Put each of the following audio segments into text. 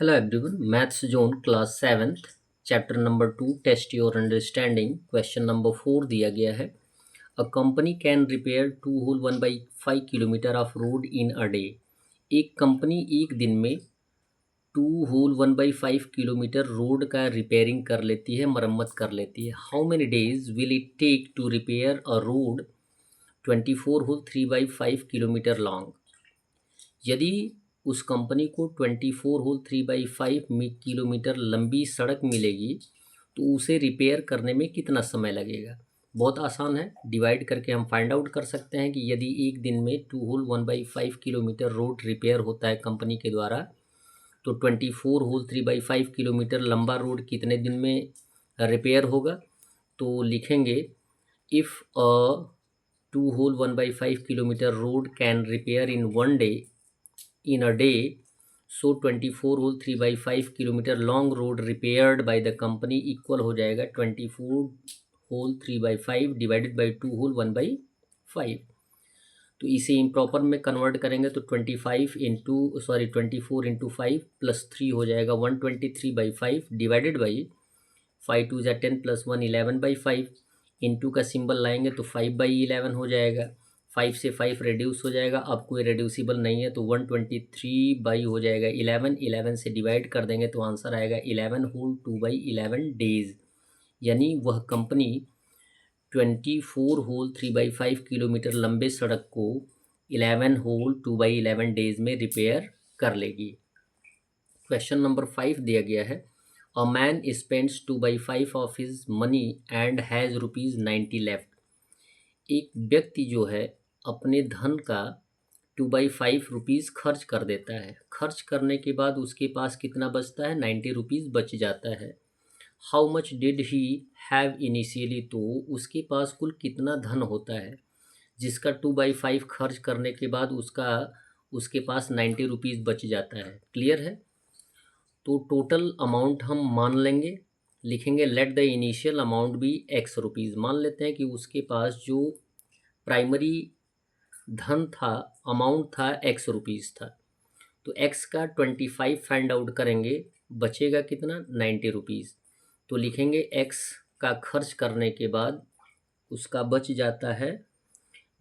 Hello everyone, Maths Zone Class 7th, Chapter number 2, Test Your Understanding, Question number 4 दिया गया है. A company can repair 2 whole 1/5 kilometer of road in a day. एक company एक दिन में 2 whole 1/5 kilometre road का repairing कर लेती है, मरम्मत कर लेती है. How many days will it take to repair a road 24 whole 3/5 kilometre long? यदि उस कंपनी को 24 होल 3/5 किलोमीटर लंबी सड़क मिलेगी तो उसे रिपेयर करने में कितना समय लगेगा. बहुत आसान है, डिवाइड करके हम फाइंड आउट कर सकते हैं कि यदि एक दिन में 2 होल 1/5 किलोमीटर रोड रिपेयर होता है कंपनी के द्वारा तो 24 होल 3/5 किलोमीटर लंबा रोड कितने दिन में रिपेयर होगा. तो लिखेंगे इफ़ अ 2 whole 1/5 kilometre road can repair in 1 day in a day, so 24 whole 3/5 kilometre long road repaired by the company equal हो जाएगा 24 होल 3/5 डिवाइडेड बाई 2 होल 1/5. तो इसे इम्प्रॉपर में कन्वर्ट करेंगे तो 24 इंटू 5 प्लस 3 हो जाएगा 123/5 डिवाइडेड बाई 5 2 ज़ा 10 प्लस 1 11/5. इंटू का सिंबल लाएंगे तो 5/11 हो जाएगा. 5 से 5 रिड्यूस हो जाएगा, अब कोई रिड्यूसिबल नहीं है तो 123 हो जाएगा 11. 11 से डिवाइड कर देंगे तो आंसर आएगा 11 होल 2/11 डेज. यानी वह कंपनी 24 होल 3/5 किलोमीटर लंबे सड़क को 11 होल 2/11 डेज में रिपेयर कर लेगी. क्वेश्चन नंबर 5 दिया गया है. A man spends 2/5 of his money and has ₹90 left. एक व्यक्ति जो है अपने धन का 2/5 रुपीज़ खर्च कर देता है. खर्च करने के बाद उसके पास कितना बचता है, 90 रुपीज़ बच जाता है. How much did he have initially, तो उसके पास कुल कितना धन होता है जिसका 2/5 खर्च करने के बाद उसके पास 90 रुपीज़ बच जाता है. क्लियर है. तो टोटल अमाउंट हम मान लेंगे, लिखेंगे लेट द इनिशियल अमाउंट भी एक्स रुपीज़. मान लेते हैं कि उसके पास जो प्राइमरी धन था, अमाउंट था एक्स रुपीज़ था. तो एक्स का 25 फाइंड आउट करेंगे, बचेगा कितना, 90 रुपीज़. तो लिखेंगे एक्स का खर्च करने के बाद उसका बच जाता है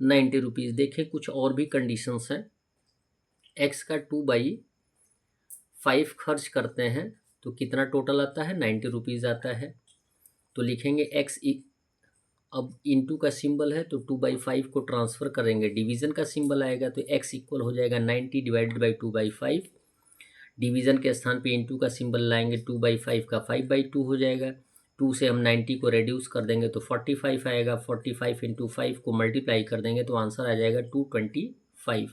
90 रुपीज़. देखें कुछ और भी कंडीशंस हैं. एक्स का 2/5 खर्च करते हैं तो कितना टोटल आता है, 90 रुपीज़ आता है. तो लिखेंगे एक्स, अब इंटू का सिंबल है तो 2/5 को ट्रांसफ़र करेंगे, डिवीज़न का सिंबल आएगा तो x इक्वल हो जाएगा 90 डिवाइडेड बाई 2/5. डिवीज़न के स्थान पे इंटू का सिंबल लाएंगे, 2/5 का 5/2 हो जाएगा. 2 से हम 90 को रेड्यूस कर देंगे तो 45 आएगा. 45 इंटू 5 को मल्टीप्लाई कर देंगे तो आंसर आ जाएगा 225.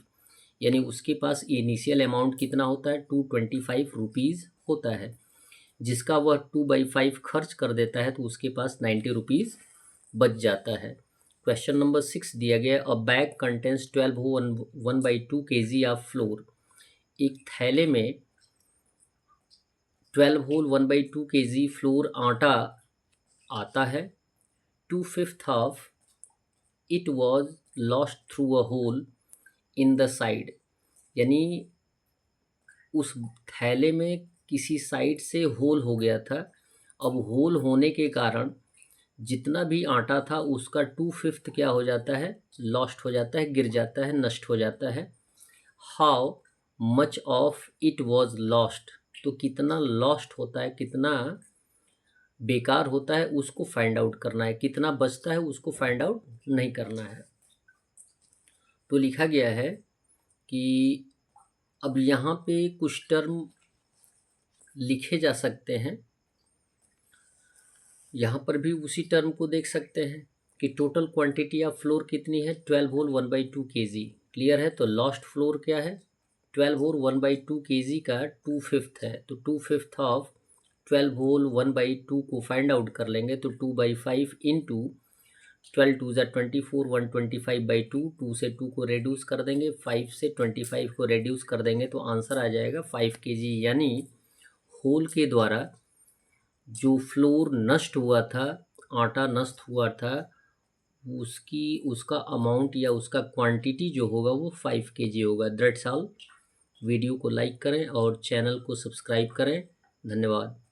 यानी उसके पास इनिशियल अमाउंट कितना होता है, 225 रुपीज़ होता है, जिसका वह 2/5 खर्च कर देता है तो उसके पास 90 रुपीज़ बच जाता है. क्वेश्चन नंबर 6 दिया गया. अ bag contains 12 1/2 kg of floor. एक थैले में 12 होल 1/2 kg फ्लोर आटा आता है. 2/5 of it was lost through a hole in the side. यानी उस थैले में किसी साइड से होल हो गया था. अब होल होने के कारण जितना भी आटा था उसका 2/5 क्या हो जाता है, लॉस्ट हो जाता है, गिर जाता है, नष्ट हो जाता है. How much of it was lost, तो कितना लॉस्ट होता है, कितना बेकार होता है उसको फाइंड आउट करना है, कितना बचता है उसको फाइंड आउट नहीं करना है. तो लिखा गया है कि अब यहाँ पे कुछ टर्म लिखे जा सकते हैं. यहाँ पर भी उसी टर्म को देख सकते हैं कि टोटल क्वांटिटी ऑफ फ्लोर कितनी है, 12 होल 1/2 kg. क्लियर है. तो लॉस्ट फ्लोर क्या है, 12 होल 1/2 kg का 2/5 है. तो 2/5 ऑफ 12 होल 1/2 को फाइंड आउट कर लेंगे तो 2/5 इंटू 12 2 ज़ा 24 125/2. 2 से 2 को रेड्यूस कर देंगे, 5 से 25 को रेड्यूस कर देंगे तो आंसर आ जाएगा 5 kg. यानी होल के द्वारा जो फ्लोर नष्ट हुआ था, आटा नष्ट हुआ था, उसका अमाउंट या उसका क्वांटिटी जो होगा वो 5 kg होगा. That's all. वीडियो को लाइक करें और चैनल को सब्सक्राइब करें। धन्यवाद।